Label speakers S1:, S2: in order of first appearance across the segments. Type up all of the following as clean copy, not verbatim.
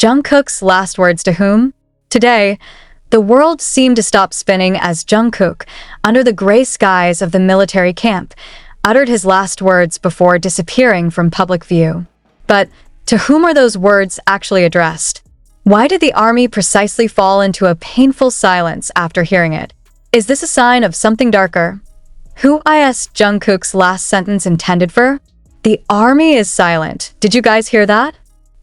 S1: Jungkook's last words to whom? Today, the world seemed to stop spinning as Jungkook, under the gray skies of the military camp, uttered his last words before disappearing from public view. But to whom are those words actually addressed? Why did the army precisely fall into a painful silence after hearing it? Is this a sign of something darker? Who is Jungkook's last sentence intended for? The army is silent. Did you guys hear that?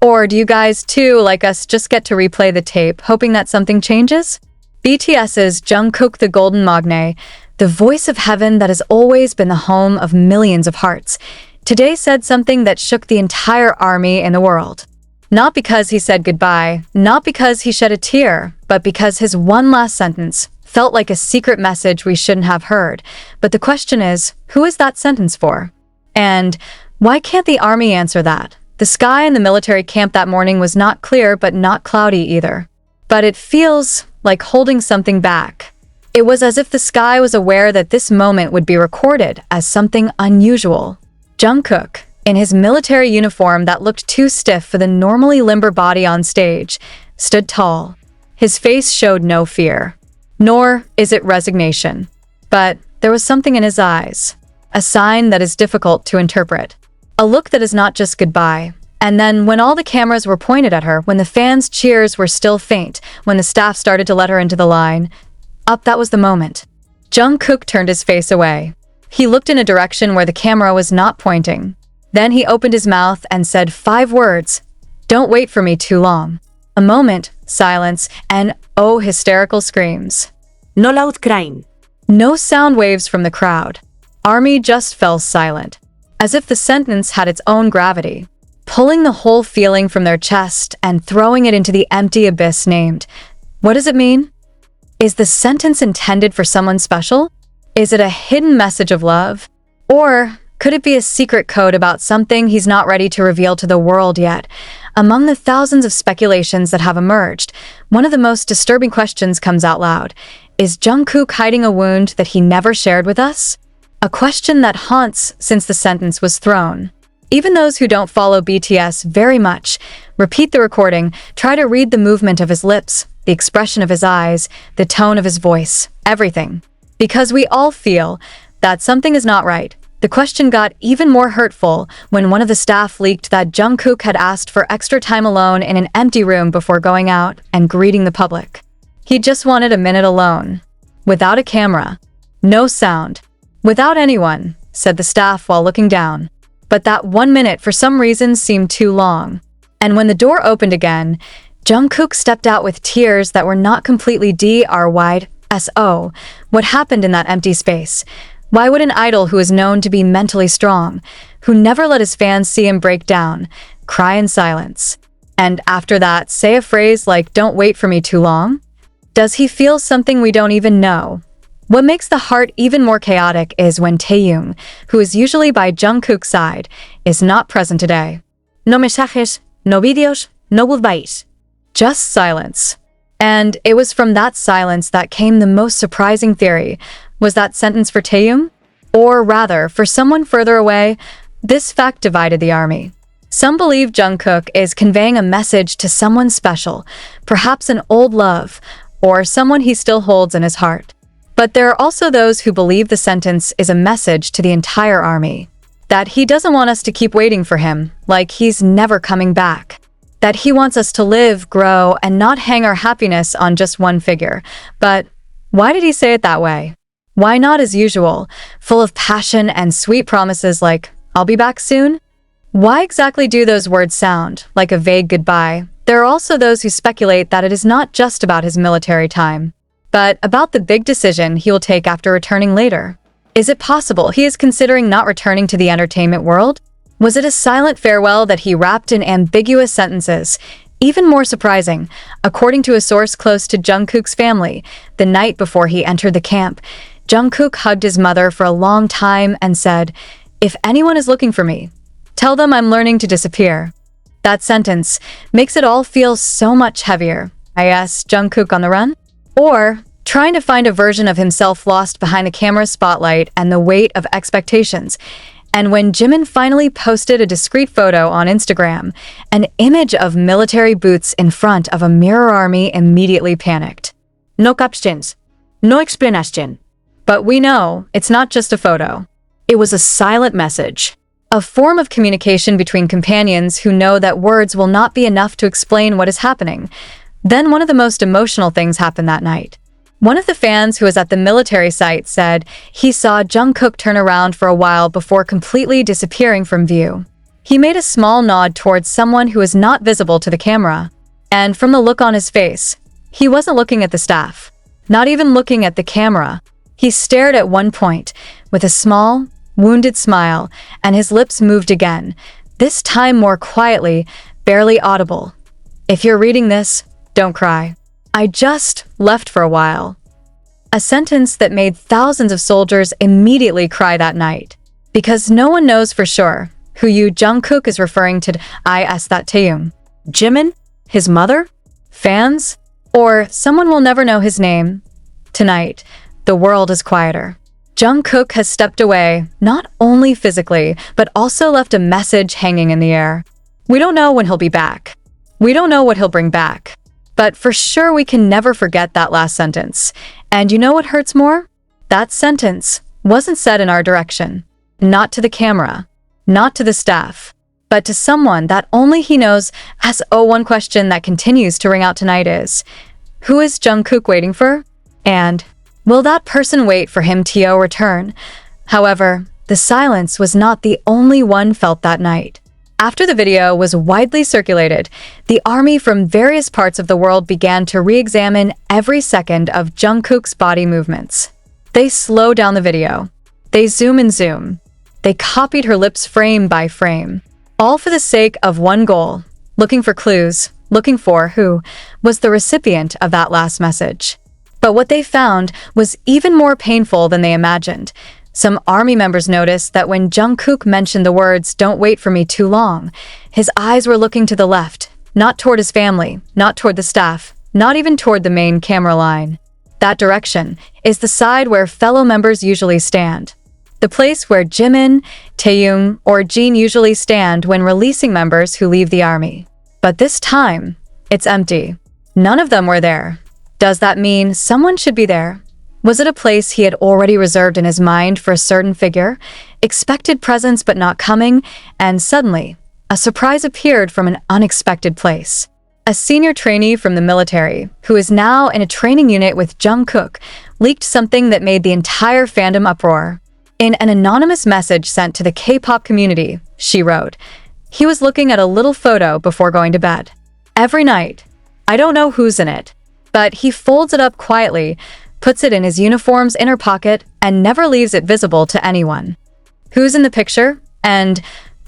S1: Or do you guys too, like us, just get to replay the tape, hoping that something changes? BTS's Jungkook, the Golden Magne, the voice of heaven that has always been the home of millions of hearts, today said something that shook the entire army in the world. Not because he said goodbye, not because he shed a tear, but because his one last sentence felt like a secret message we shouldn't have heard. But the question is, who is that sentence for? And why can't the army answer that? The sky in the military camp that morning was not clear, but not cloudy either. But it feels like holding something back. It was as if the sky was aware that this moment would be recorded as something unusual. Jungkook, in his military uniform that looked too stiff for the normally limber body on stage, stood tall. His face showed no fear, nor is it resignation. But there was something in his eyes, a sign that is difficult to interpret. A look that is not just goodbye. And then when all the cameras were pointed at her, when the fans' cheers were still faint, when the staff started to let her into the line, that was the moment. Jungkook turned his face away. He looked in a direction where the camera was not pointing. Then he opened his mouth and said 5 words, "Don't wait for me too long." A moment, silence, and hysterical screams.
S2: No loud crying.
S1: No sound waves from the crowd. Army just fell silent, as if the sentence had its own gravity, pulling the whole feeling from their chest and throwing it into the empty abyss named. What does it mean? Is the sentence intended for someone special? Is it a hidden message of love? Or could it be a secret code about something he's not ready to reveal to the world yet? Among the thousands of speculations that have emerged, one of the most disturbing questions comes out loud. Is Jungkook hiding a wound that he never shared with us? A question that haunts since the sentence was thrown. Even those who don't follow BTS very much repeat the recording, try to read the movement of his lips, the expression of his eyes, the tone of his voice, everything. Because we all feel that something is not right. The question got even more hurtful when one of the staff leaked that Jungkook had asked for extra time alone in an empty room before going out and greeting the public. He just wanted a minute alone, without a camera, no sound, without anyone, said the staff while looking down. But that 1 minute for some reason seemed too long. And when the door opened again, Jungkook stepped out with tears that were not completely wide. What happened in that empty space? Why would an idol who is known to be mentally strong, who never let his fans see him break down, cry in silence? And after that, say a phrase like, "Don't wait for me too long"? Does he feel something we don't even know? What makes the heart even more chaotic is when Taeil, who is usually by Jungkook's side, is not present today.
S2: No mensajes, no videos, no goodbyes.
S1: Just silence. And it was from that silence that came the most surprising theory. Was that sentence for Taeil? Or rather, for someone further away? This fact divided the army. Some believe Jungkook is conveying a message to someone special, perhaps an old love, or someone he still holds in his heart. But there are also those who believe the sentence is a message to the entire army. That he doesn't want us to keep waiting for him, like he's never coming back. That he wants us to live, grow, and not hang our happiness on just one figure. But why did he say it that way? Why not as usual, full of passion and sweet promises like, "I'll be back soon"? Why exactly do those words sound like a vague goodbye? There are also those who speculate that it is not just about his military time, but about the big decision he will take after returning later. Is it possible he is considering not returning to the entertainment world? Was it a silent farewell that he wrapped in ambiguous sentences? Even more surprising, according to a source close to Jungkook's family, the night before he entered the camp, Jungkook hugged his mother for a long time and said, "If anyone is looking for me, tell them I'm learning to disappear." That sentence makes it all feel so much heavier. Jungkook on the run? Or trying to find a version of himself lost behind the camera's spotlight and the weight of expectations. And when Jimin finally posted a discreet photo on Instagram, an image of military boots in front of a mirror army immediately panicked.
S2: No captions. No explanation.
S1: But we know it's not just a photo. It was a silent message, a form of communication between companions who know that words will not be enough to explain what is happening. Then one of the most emotional things happened that night. One of the fans who was at the military site said he saw Jungkook turn around for a while before completely disappearing from view. He made a small nod towards someone who was not visible to the camera. And from the look on his face, he wasn't looking at the staff, not even looking at the camera. He stared at one point with a small, wounded smile, and his lips moved again, this time more quietly, barely audible. If you're reading this, don't cry. I just left for a while. A sentence that made thousands of soldiers immediately cry that night. Because no one knows for sure who Jungkook is referring to. Is that taeil?
S2: Jimin? His mother?
S1: Fans? Or someone will never know his name? Tonight, the world is quieter. Jungkook has stepped away, not only physically, but also left a message hanging in the air. We don't know when he'll be back. We don't know what he'll bring back. But for sure we can never forget that last sentence. And you know what hurts more? That sentence wasn't said in our direction. Not to the camera. Not to the staff. But to someone that only he knows. One question that continues to ring out tonight is, who is Jungkook waiting for? And will that person wait for him to return? However, the silence was not the only one felt that night. After the video was widely circulated, the army from various parts of the world began to re-examine every second of Jungkook's body movements. They slow down the video. They zoom and zoom. They copied her lips frame by frame, all for the sake of one goal, looking for clues, looking for who was the recipient of that last message. But what they found was even more painful than they imagined. Some army members noticed that when Jungkook mentioned the words, "Don't wait for me too long," his eyes were looking to the left, not toward his family, not toward the staff, not even toward the main camera line. That direction is the side where fellow members usually stand. The place where Jimin, Taeil, or Jin usually stand when releasing members who leave the army. But this time, it's empty. None of them were there. Does that mean someone should be there? Was it a place he had already reserved in his mind for a certain figure? Expected presence but not coming, and suddenly, a surprise appeared from an unexpected place. A senior trainee from the military, who is now in a training unit with Jungkook, leaked something that made the entire fandom uproar. In an anonymous message sent to the K-pop community, she wrote, he was looking at a little photo before going to bed. Every night, I don't know who's in it, but he folds it up quietly, puts it in his uniform's inner pocket, and never leaves it visible to anyone. Who's in the picture? And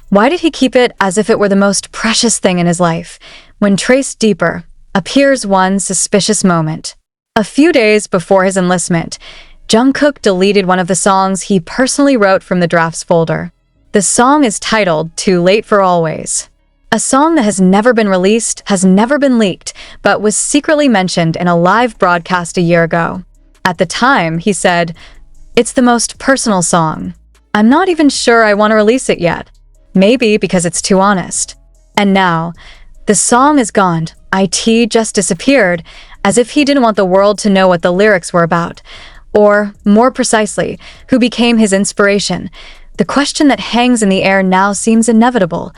S1: why did he keep it as if it were the most precious thing in his life? When traced deeper, appears one suspicious moment. A few days before his enlistment, Jungkook deleted one of the songs he personally wrote from the drafts folder. The song is titled "Too Late for Always." A song that has never been released, has never been leaked, but was secretly mentioned in a live broadcast a year ago. At the time, he said, "It's the most personal song. I'm not even sure I want to release it yet. Maybe because it's too honest." And now, the song is gone. It just disappeared, as if he didn't want the world to know what the lyrics were about. Or, more precisely, who became his inspiration. The question that hangs in the air now seems inevitable.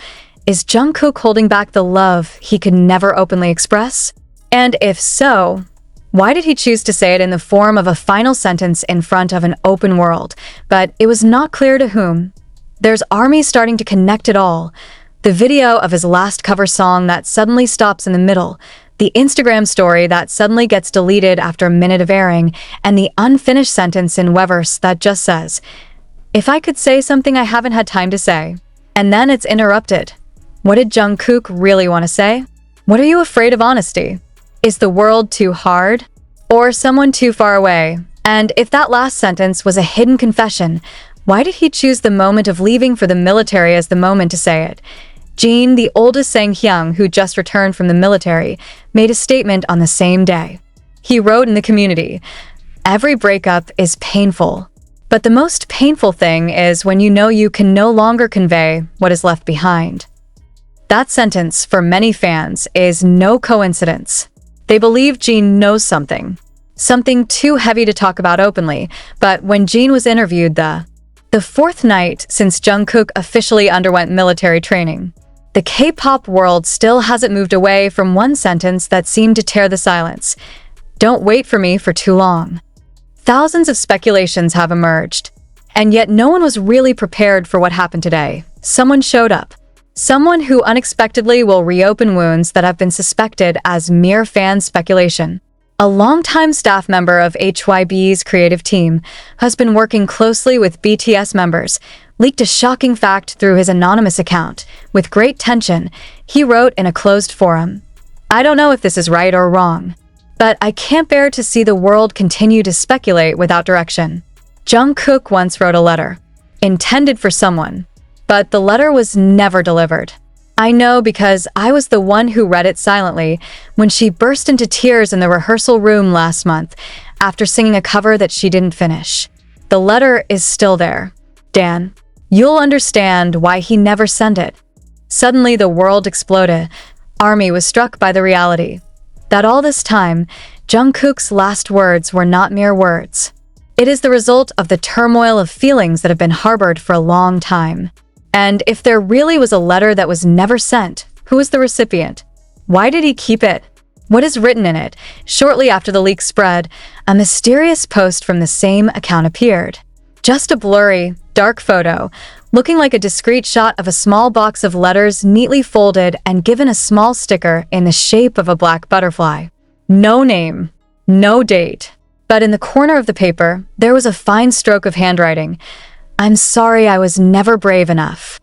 S1: Is Jungkook holding back the love he could never openly express? And if so, why did he choose to say it in the form of a final sentence in front of an open world? But it was not clear to whom. There's army starting to connect it all. The video of his last cover song that suddenly stops in the middle, the Instagram story that suddenly gets deleted after a minute of airing, and the unfinished sentence in Weverse that just says, "If I could say something I haven't had time to say." And then it's interrupted. What did Jungkook really want to say? What are you afraid of honesty? Is the world too hard? Or someone too far away? And if that last sentence was a hidden confession, why did he choose the moment of leaving for the military as the moment to say it? Jin, the oldest Sang-hyung who just returned from the military, made a statement on the same day. He wrote in the community, "Every breakup is painful. But the most painful thing is when you know you can no longer convey what is left behind. That sentence, for many fans, is no coincidence. They believe Jin knows something too heavy to talk about openly, but when Jin was interviewed the fourth night since Jungkook officially underwent military training, the K-pop world still hasn't moved away from one sentence that seemed to tear the silence. Don't wait for me for too long. Thousands of speculations have emerged, and yet no one was really prepared for what happened today. Someone showed up. Someone who unexpectedly will reopen wounds that have been suspected as mere fan speculation. A longtime staff member of HYB's creative team, who has been working closely with BTS members, leaked a shocking fact through his anonymous account. With great tension, he wrote in a closed forum, "I don't know if this is right or wrong, but I can't bear to see the world continue to speculate without direction." Jungkook once wrote a letter, intended for someone, but the letter was never delivered. I know because I was the one who read it silently when she burst into tears in the rehearsal room last month after singing a cover that she didn't finish. The letter is still there. Dan, you'll understand why he never sent it. Suddenly the world exploded. ARMY was struck by the reality that all this time, Jungkook's last words were not mere words. It is the result of the turmoil of feelings that have been harbored for a long time. And if there really was a letter that was never sent, who was the recipient? Why did he keep it? What is written in it? Shortly after the leak spread, a mysterious post from the same account appeared. Just a blurry, dark photo, looking like a discreet shot of a small box of letters neatly folded and given a small sticker in the shape of a black butterfly. No name, no date. But in the corner of the paper, there was a fine stroke of handwriting. "I'm sorry I was never brave enough."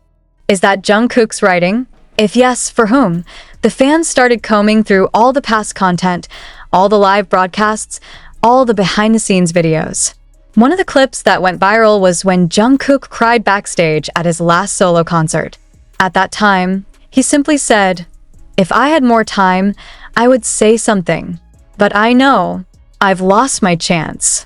S1: Is that Jungkook's writing? If yes, for whom? The fans started combing through all the past content, all the live broadcasts, all the behind-the-scenes videos. One of the clips that went viral was when Jungkook cried backstage at his last solo concert. At that time, he simply said, "If I had more time, I would say something. But I know I've lost my chance."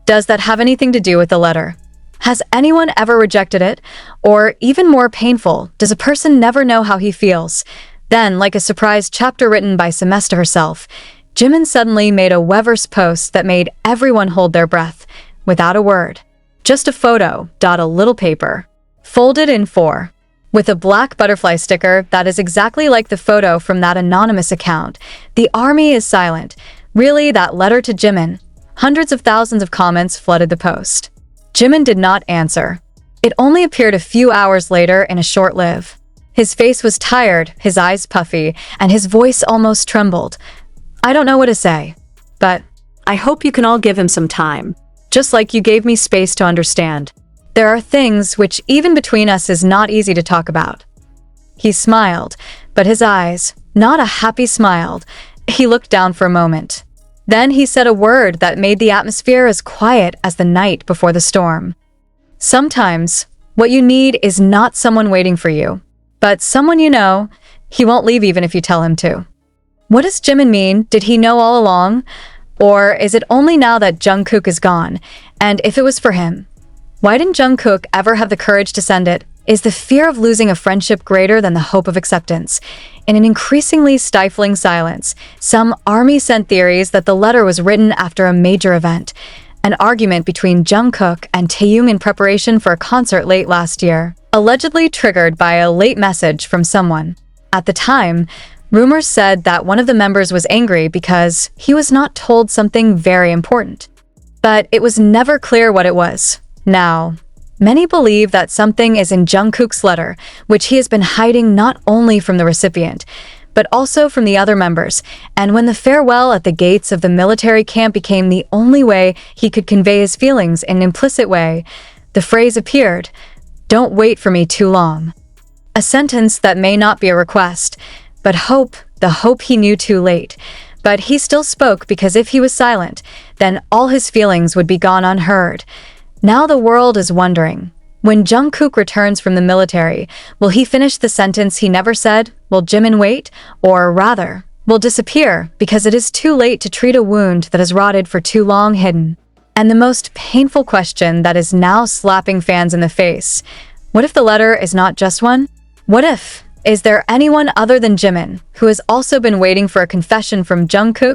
S1: Does that have anything to do with the letter? Has anyone ever rejected it? Or even more painful, does a person never know how he feels? Then, like a surprise chapter written by Semester herself, Jimin suddenly made a Weverse post that made everyone hold their breath, without a word. Just a photo, a little paper, folded in four, with a black butterfly sticker that is exactly like the photo from that anonymous account. The ARMY is silent. Really, that letter to Jimin. Hundreds of thousands of comments flooded the post. Jimin did not answer. It only appeared a few hours later in a short live. His face was tired, his eyes puffy, and his voice almost trembled. "I don't know what to say, but I hope you can all give him some time, just like you gave me space to understand. There are things which even between us is not easy to talk about." He smiled, but his eyes, not a happy smile. He looked down for a moment. Then he said a word that made the atmosphere as quiet as the night before the storm. Sometimes, what you need is not someone waiting for you, but someone you know. He won't leave even if you tell him to. What does Jimin mean? Did he know all along? Or is it only now that Jungkook is gone? And if it was for him, why didn't Jungkook ever have the courage to send it? Is the fear of losing a friendship greater than the hope of acceptance? In an increasingly stifling silence, some ARMY sent theories that the letter was written after a major event, an argument between Jungkook and Taeil in preparation for a concert late last year, allegedly triggered by a late message from someone. At the time, rumors said that one of the members was angry because he was not told something very important. But it was never clear what it was. Now, many believe that something is in Jungkook's letter, which he has been hiding not only from the recipient, but also from the other members. And when the farewell at the gates of the military camp became the only way he could convey his feelings in an implicit way, the phrase appeared, "Don't wait for me too long." A sentence that may not be a request, but hope, the hope he knew too late. But he still spoke because if he was silent, then all his feelings would be gone unheard. Now the world is wondering, when Jungkook returns from the military, will he finish the sentence he never said? Will Jimin wait? Or rather, will disappear because it is too late to treat a wound that has rotted for too long hidden? And the most painful question that is now slapping fans in the face: what if the letter is not just one? What if? Is there anyone other than Jimin who has also been waiting for a confession from Jungkook?